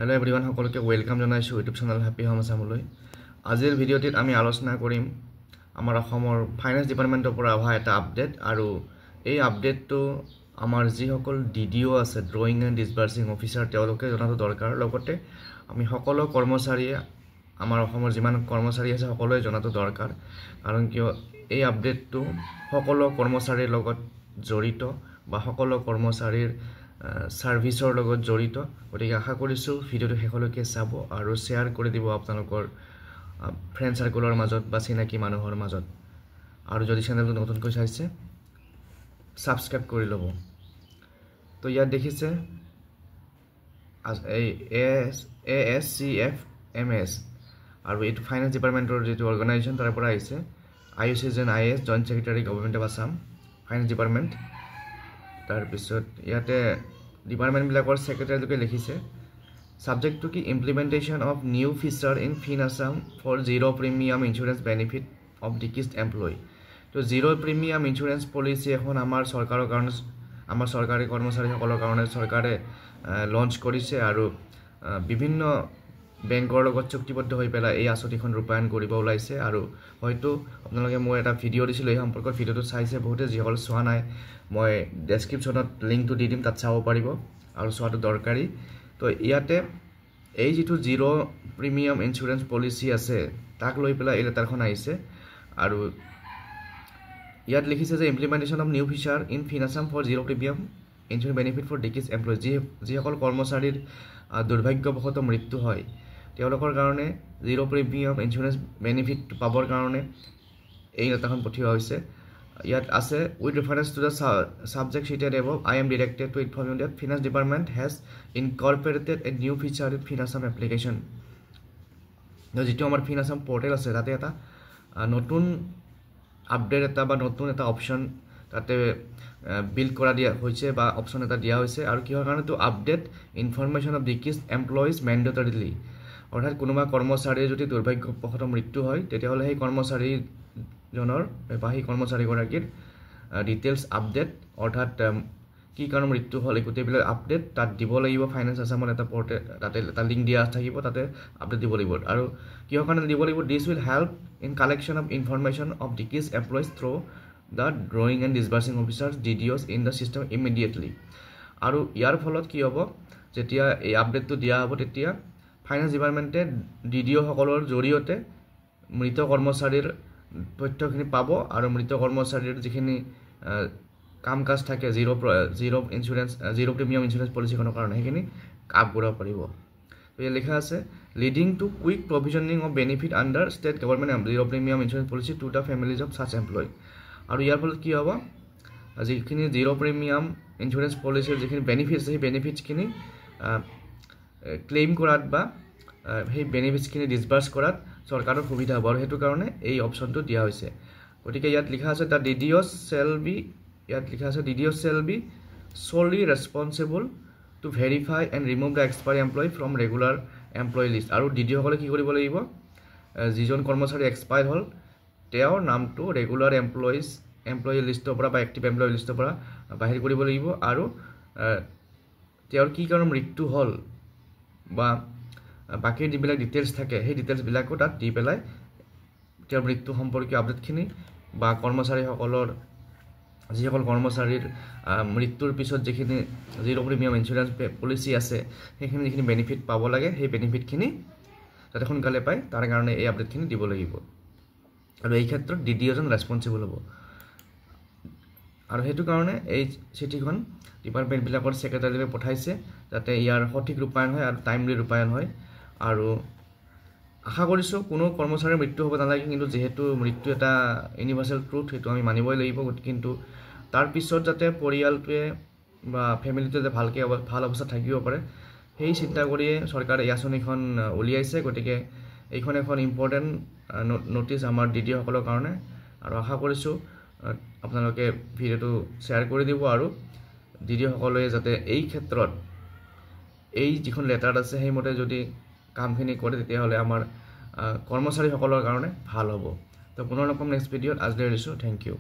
Hello everyone, সকলোকে welcome জনাইছো YouTube channel happy home আসামলৈ। আজিৰ ভিডিঅ'টিত আমি আলোচনা কৰিম আমাৰ অসমৰ ফাইনেন্স ডিপাৰ্টমেণ্টৰ পৰা অহা এটা আপডেট আৰু এই আপডেটটো আমাৰ যিসকল ডিডিও আছে ড্ৰয়িং এণ্ড ডিসবাৰ্সিং অফিচাৰ তেওঁলোকে জনাটো দৰকাৰ। লগতে আমি সকলো কৰ্মচাৰীয়ে আমাৰ অসমৰ যিমান কৰ্মচাৰী আছে সকলোৱে জনাটো দৰকাৰ, কাৰণ কিয় এই আপডেটটো সকলো কৰ্মচাৰীৰ লগত জড়িত বা সকলো কৰ্মচাৰীৰ সাৰ্ভিসৰ লগত জড়িত। গতিকে আশা কৰিছো ভিডিঅ'টো শেষলৈকে চাব আৰু শেয়াৰ কৰি দিব আপোনালোকৰ ফ্ৰেন্ড সাৰ্কেলৰ মাজত বা চিনাকি মানুহৰ মাজত। আৰু যদি চেনেলটো নতুনকৈ চাইছে সাবস্ক্ৰাইব কৰি ল'ব। তো ইয়াত দেখিছে এই ASCFMS আৰু এইটো ফাইনেন্স ডিপাৰ্টমেণ্টৰ যিটো অৰ্গেনাইজেশ্যন তাৰ পৰা আহিছে। IUCN IAS joint secretary government of Assam finance department. তাৰ পিছত ইয়াতে ডিপাৰ্টমেণ্টবিলাকৰ সেক্ৰেটাৰীলৈকে লিখিছে সাবজেক্ট টু কি implementation of new feature in Fin Assam for zero' premium insurance benefit of deceased employee. তো জিৰ' প্ৰিমিয়াম ইঞ্চুৰেঞ্চ পলিচি এখন আমাৰ চৰকাৰৰ কাৰণে আমাৰ চৰকাৰী কৰ্মচাৰীসকলৰ কাৰণে চৰকাৰে লঞ্চ কৰিছে আৰু বিভিন্ন বেংকৰ লগত চুক্তিবদ্ধ হৈ পেলাই এই আঁচনিখন ৰূপায়ণ কৰিব ওলাইছে। আৰু হয়তো আপোনালোকে মই এটা ভিডিঅ' দিছিলোঁ এই সম্পৰ্কত, ভিডিঅ'টো চাইছে বহুতে, যিসকল চোৱা নাই মই ডেছক্ৰিপশ্যনত লিংকটো দি দিম, তাত চাব পাৰিব আৰু চোৱাটো দৰকাৰী। তো ইয়াতে এই যিটো জিৰ' প্ৰিমিয়াম ইঞ্চুৰেঞ্চ পলিচি আছে তাক লৈ পেলাই এই লেটাৰখন আহিছে আৰু ইয়াত লিখিছে যে implementation of new feature in Fin Assam for zero' premium insurance benefit for ডিকিজ এমপ্লয়। যিসকল কৰ্মচাৰীৰ দুৰ্ভাগ্যবশতঃ মৃত্যু হয় তেওঁলোকৰ কাৰণে জিৰ' প্ৰিমিয়াম ইঞ্চুৰেঞ্চ বেনিফিট পাবৰ কাৰণে এই লেটাৰখন পঠিওৱা হৈছে। ইয়াত আছে with reference to the subject cited above I am directed to inform you that finance department has incorporated a new feature in Fin Assam application. যিটো আমাৰ ফিন আসাম পৰ্টেল আছে তাতে এটা নতুন আপডেট এটা বা নতুন এটা অপশ্যন তাতে বিল্ড কৰা দিয়া হৈছে বা অপশ্যন এটা দিয়া হৈছে। আৰু কিহৰ কাৰণে তো আপডেট ইনফৰমেশ্যন অফ ডিকিজ এমপ্লয়িজ মেণ্ডেটৰিলি, অৰ্থাৎ কোনোবা কৰ্মচাৰীৰ যদি দুৰ্ভাগ্যবশতঃ মৃত্যু হয় তেতিয়াহ'লে সেই কৰ্মচাৰীজনৰ বা সেই কৰ্মচাৰীগৰাকীৰ ডিটেইলছ আপডেট, অৰ্থাৎ কি কাৰণে মৃত্যু হ'ল এই গোটেইবিলাক আপডেট তাত দিব লাগিব। ফাইনেন্স আসামৰ এটা পৰ্টেল তাতে এটা লিংক দিয়া থাকিব, তাতে আপডেট দিব লাগিব। আৰু কিহৰ কাৰণে দিব লাগিব? This will help in collection of information of ডিকিজ employees through the drawing and disbursing officers DDOs in the system immediately. আৰু ইয়াৰ ফলত কি হ'ব, যেতিয়া এই আপডেটটো দিয়া হ'ব তেতিয়া ফাইনেন্স ডিপাৰ্টমেণ্টে DDO সকলৰ জৰিয়তে মৃত কৰ্মচাৰীৰ তথ্যখিনি পাব আৰু মৃত কৰ্মচাৰীৰ যিখিনি কাম কাজ থাকে জিৰ' প্ৰিমিয়াম ইঞ্চুৰেঞ্চ পলিচিখনৰ কাৰণে সেইখিনি আগবঢ়াব পাৰিব। তো ইয়াত লিখা আছে leading to quick provisioning of benefit under state government zero' premium insurance policy to the families of such employ. আৰু ইয়াৰ ফলত কি হ'ব, যিখিনি জিৰ' প্ৰিমিয়াম ইঞ্চুৰেঞ্চ পলিচিৰ যিখিনি বেনিফিটছ আছে সেই বেনিফিটছখিনি ক্লেইম কৰাত বা সেই বেনিফিটছখিনি ডিছবাৰ্চ কৰাত চৰকাৰৰ সুবিধা হ'ব, আৰু সেইটো কাৰণে এই অপশ্যনটো দিয়া হৈছে। গতিকে ইয়াত লিখা আছে the DDOs shall be solely responsible to verify and remove the expired employee from regular employee list। আৰু DDO সকলে কি কৰিব লাগিব, যিজন কৰ্মচাৰী এক্সপায়াৰ হ'ল তেওঁৰ নামটো ৰেগুলাৰ এমপ্লয়ী লিষ্টৰ পৰা বা এক্টিভ এমপ্লয়ী লিষ্টৰ পৰা বাহিৰ কৰিব লাগিব। আৰু তেওঁৰ কি কাৰণে মৃত্যু হ'ল বা বাকী যিবিলাক ডিটেইলছ থাকে সেই ডিটেইলছবিলাকো তাত দি পেলাই তেওঁৰ মৃত্যু সম্পৰ্কীয় আপডেটখিনি বা কৰ্মচাৰীসকলৰ যিসকল কৰ্মচাৰীৰ মৃত্যুৰ পিছত যিখিনি জিৰ' প্ৰিমিয়াম ইঞ্চুৰেঞ্চ পলিচি আছে সেইখিনি যিখিনি বেনিফিট পাব লাগে সেই বেনিফিটখিনি যাতে সোনকালে পায় তাৰ কাৰণে এই আপডেটখিনি দিব লাগিব। আৰু এই ক্ষেত্ৰত DDO জন ৰেছপনচিবল হ'ব। আৰু সেইটো কাৰণে এই চিঠিখন ডিপাৰ্টমেণ্টবিলাকৰ ছেক্ৰেটাৰীলৈ পঠাইছে যাতে ইয়াৰ সঠিক ৰূপায়ণ হয় আৰু টাইমলি ৰূপায়ণ হয়। আৰু আশা কৰিছোঁ কোনো কৰ্মচাৰীৰ মৃত্যু হ'ব নালাগে, কিন্তু যিহেতু মৃত্যু এটা ইউনিভাৰ্চেল ট্ৰুথ সেইটো আমি মানিবই লাগিব। কিন্তু তাৰ পিছত যাতে পৰিয়ালটোৱে বা ফেমিলিটোৱে যাতে ভাল অৱস্থাত থাকিব পাৰে সেই চিন্তা কৰিয়ে চৰকাৰে এই আঁচনিখন উলিয়াইছে। গতিকে এইখন এখন ইম্পৰ্টেণ্ট ন'টিছ আমাৰ DDO সকলৰ কাৰণে, আৰু আশা কৰিছোঁ আপোনালোকে ভিডিঅ'টো শ্বেয়াৰ কৰি দিব আৰু DDO সকলে যাতে এই ক্ষেত্ৰত এই যিখন লেটাৰ আছে সেইমতে যদি কামখিনি কৰে তেতিয়াহ'লে আমাৰ কৰ্মচাৰীসকলৰ কাৰণে ভাল হ'ব। তো পুনৰ লগ পাম নেক্সট ভিডিঅ'ত। আজিলৈ এৰিছোঁ, থেংক ইউ।